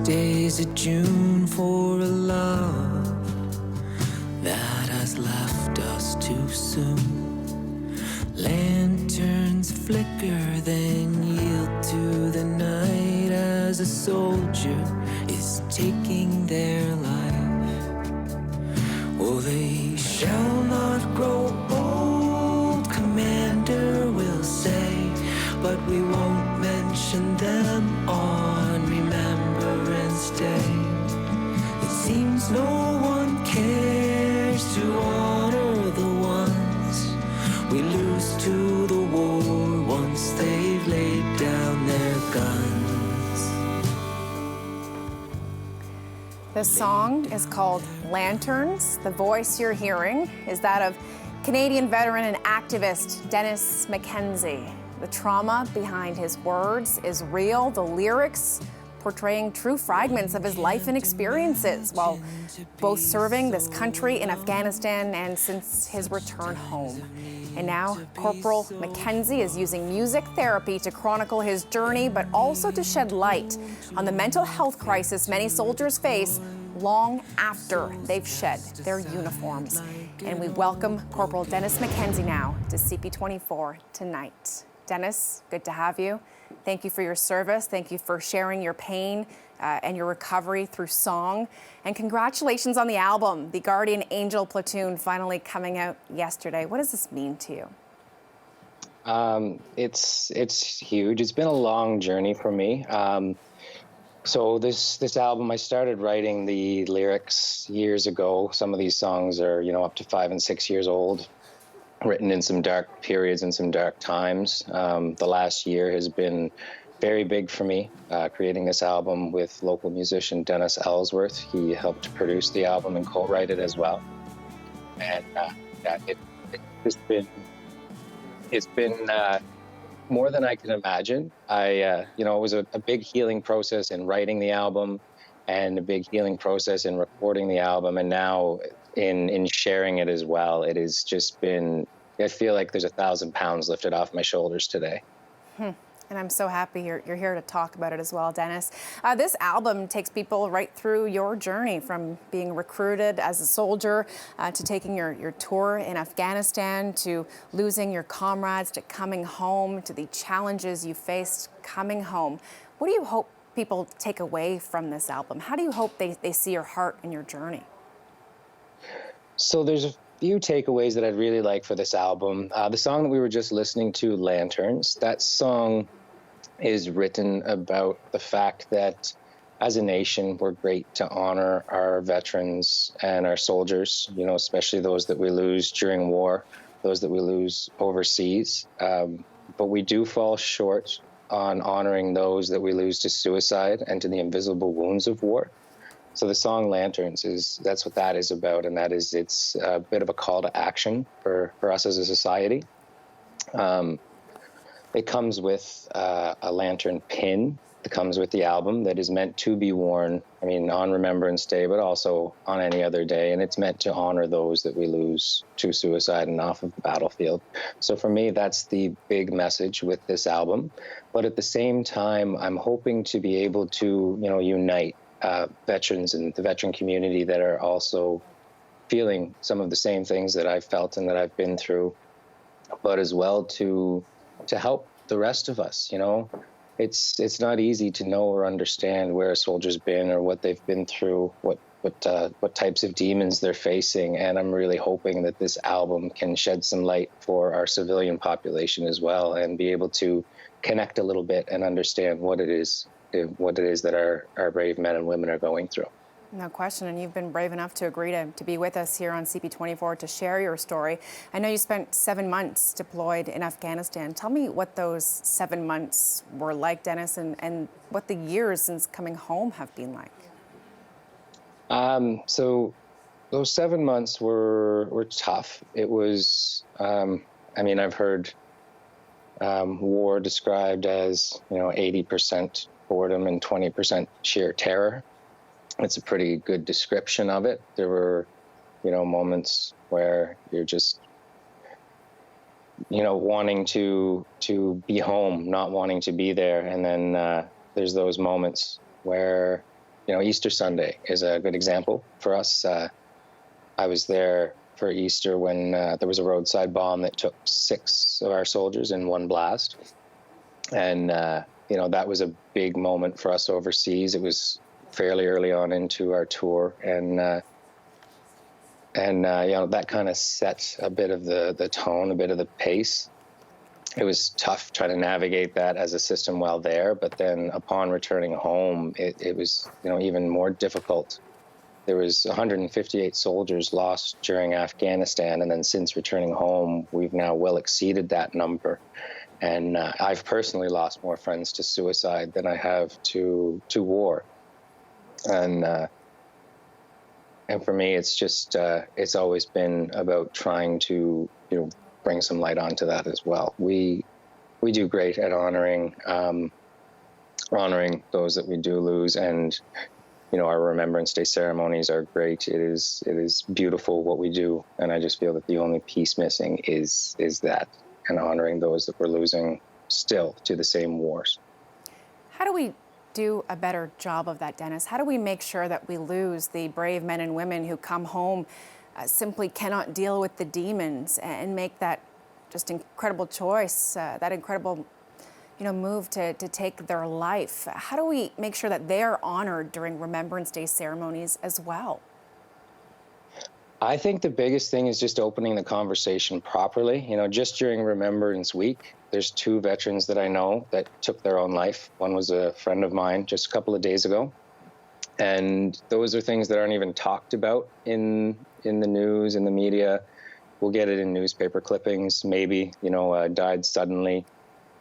days of June for a love that has left us too soon. Lanterns flicker, then yield to the night as a soldier is taking their life. Oh, they shall not grow old, Commander will say, but we won't mention them on Remembrance Day. It seems no one cares to honor the ones we lose to the war once they've laid down their guns. The song is called Lanterns. The voice you're hearing is that of Canadian veteran and activist Dennis Mackenzie. The trauma behind his words is real. The lyrics portraying true fragments of his life and experiences while both serving this country in Afghanistan and since his return home. And now Corporal Mackenzie is using music therapy to chronicle his journey, but also to shed light on the mental health crisis many soldiers face long after they've shed their uniforms. And we welcome Corporal Dennis Mackenzie now to CP24 tonight. Dennis, good to have you. Thank you for your service. Thank you for sharing your pain and your recovery through song. And congratulations on the album, The Guardian Angel Platoon, finally coming out yesterday. What does this mean to you? It's huge. It's been a long journey for me. So this album, I started writing the lyrics years ago. Some of these songs are, up to 5 and 6 years old, written in some dark periods and some dark times. The last year has been very big for me, creating this album with local musician Dennis Ellsworth. He helped produce the album and co-write it as well. And it's been more than I can imagine. It was a big healing process in writing the album and a big healing process in recording the album. And now in sharing it as well, it has just been, I feel like there's 1,000 pounds lifted off my shoulders today. And I'm so happy you're here to talk about it as well, Dennis. This album takes people right through your journey from being recruited as a soldier to taking your tour in Afghanistan, to losing your comrades, to coming home, to the challenges you faced coming home. What do you hope people take away from this album? How do you hope they see your heart and your journey? So there's a few takeaways that I'd really like for this album. The song that we were just listening to, Lanterns, that song is written about the fact that as a nation, we're great to honor our veterans and our soldiers, especially those that we lose during war, those that we lose overseas. But we do fall short on honoring those that we lose to suicide and to the invisible wounds of war. So the song Lanterns that's what that is about, and it's a bit of a call to action for us as a society. It comes with a lantern pin that comes with the album that is meant to be worn, on Remembrance Day, but also on any other day, and it's meant to honor those that we lose to suicide and off of the battlefield. So for me, that's the big message with this album. But at the same time, I'm hoping to be able to, unite veterans and the veteran community that are also feeling some of the same things that I've felt and that I've been through, but as well to help the rest of us. It's not easy to know or understand where a soldier's been or what they've been through, what types of demons they're facing, and I'm really hoping that this album can shed some light for our civilian population as well, and be able to connect a little bit and understand what it is that our brave men and women are going through. No question, and you've been brave enough to agree to be with us here on CP24 to share your story. I know you spent 7 months deployed in Afghanistan. Tell me what those 7 months were like, Dennis, and what the years since coming home have been like. So those 7 months were tough. It was, I've heard war described as, 80% boredom and 20% sheer terror. It's a pretty good description of it. There were, moments where you're just, wanting to be home, not wanting to be there. And then there's those moments where Easter Sunday is a good example for us. I was there for Easter when there was a roadside bomb that took 6 of our soldiers in one blast. And, that was a big moment for us overseas. It was fairly early on into our tour. And that kind of set a bit of the tone, a bit of the pace. It was tough trying to navigate that as a system while there, but then upon returning home, it was, even more difficult. There was 158 soldiers lost during Afghanistan, and then since returning home, we've now well exceeded that number. And I've personally lost more friends to suicide than I have to war. And for me, it's just, it's always been about trying to, bring some light onto that as well. We do great at honoring those that we do lose, and our Remembrance Day ceremonies are great. It is beautiful what we do, and I just feel that the only piece missing is that, and honoring those that we're losing still to the same wars. How do we do a better job of that, Dennis? How do we make sure that we lose the brave men and women who come home, simply cannot deal with the demons, and make that just incredible choice, that incredible move to take their life? How do we make sure that they're honored during Remembrance Day ceremonies as well? I think the biggest thing is just opening the conversation properly. Just during Remembrance Week, there's 2 veterans that I know that took their own life. One was a friend of mine just a couple of days ago. And those are things that aren't even talked about in the news, in the media. We'll get it in newspaper clippings, maybe, died suddenly.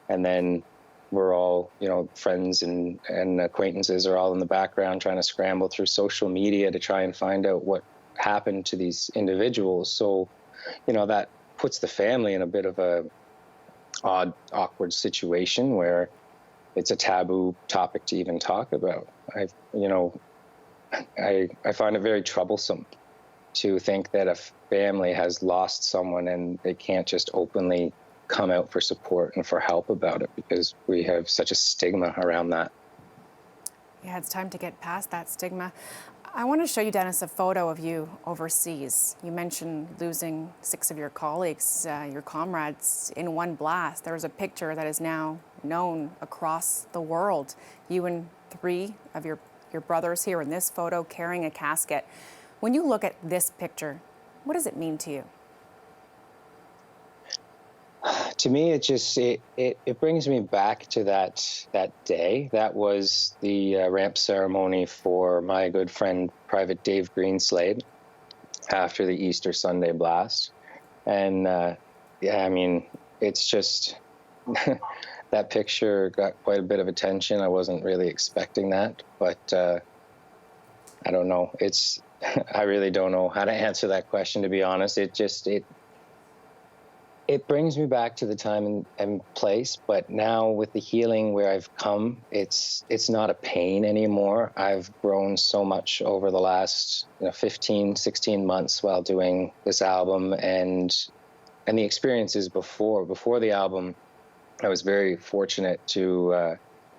And then we're all, friends and acquaintances are all in the background trying to scramble through social media to try and find out what happened to these individuals. So, that puts the family in a bit of a odd, awkward situation where it's a taboo topic to even talk about. I find it very troublesome to think that a family has lost someone and they can't just openly come out for support and for help about it, because we have such a stigma around that. Yeah, it's time to get past that stigma. I want to show you, Dennis, a photo of you overseas. You mentioned losing 6 of your colleagues, your comrades, in one blast. There was a picture that is now known across the world. You and 3 of your brothers here in this photo carrying a casket. When you look at this picture, what does it mean to you? To me, it brings me back to that day. That was the ramp ceremony for my good friend, Private Dave Greenslade, after the Easter Sunday blast. And it's just that picture got quite a bit of attention. I wasn't really expecting that, but I don't know. I really don't know how to answer that question, to be honest. It brings me back to the time and place, but now with the healing where I've come, it's not a pain anymore. I've grown so much over the last 15, 16 months while doing this album, and the experiences before the album. I was very fortunate to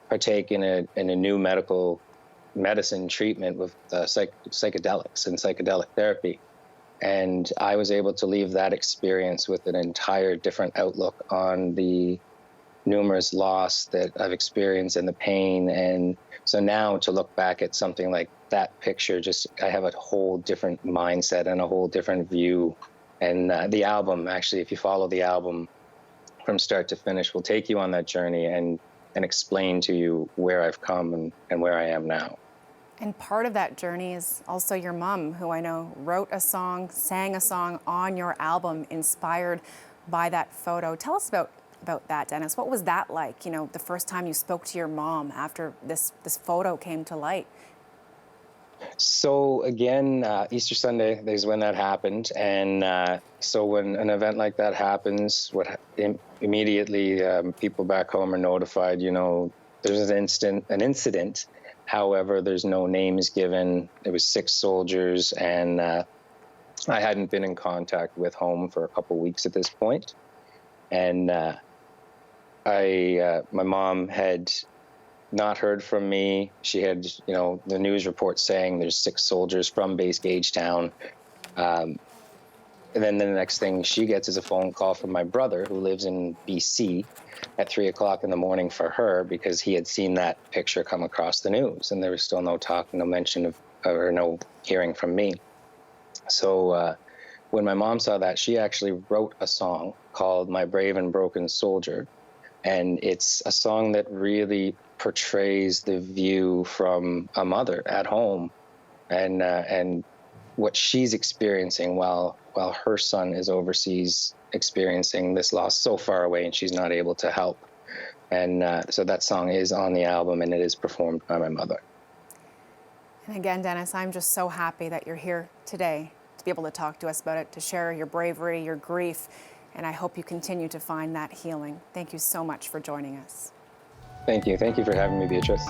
partake in a new medicine treatment with psychedelics and psychedelic therapy. And I was able to leave that experience with an entire different outlook on the numerous loss that I've experienced and the pain. And so now to look back at something like that picture, I have a whole different mindset and a whole different view. And the album, actually, if you follow the album from start to finish, will take you on that journey and explain to you where I've come and where I am now. And part of that journey is also your mom, who I know wrote a song, sang a song on your album, inspired by that photo. Tell us about that, Dennis. What was that like, the first time you spoke to your mom after this photo came to light? So again, Easter Sunday is when that happened. And so when an event like that happens, immediately people back home are notified, there's an incident. However, there's no names given. It was 6 soldiers, and I hadn't been in contact with home for a couple weeks at this point. And my mom had not heard from me. She had, the news report saying there's 6 soldiers from base Gagetown. And then the next thing she gets is a phone call from my brother, who lives in BC, at 3 o'clock in the morning for her, because he had seen that picture come across the news, and there was still no talk, no mention of, or no hearing from me. So when my mom saw that, she actually wrote a song called My Brave and Broken Soldier. And it's a song that really portrays the view from a mother at home, and what she's experiencing while her son is overseas experiencing this loss so far away, and she's not able to help. And so that song is on the album, and it is performed by my mother. And again, Dennis, I'm just so happy that you're here today to be able to talk to us about it, to share your bravery, your grief, and I hope you continue to find that healing. Thank you so much for joining us. Thank you. Thank you for having me, Beatrice.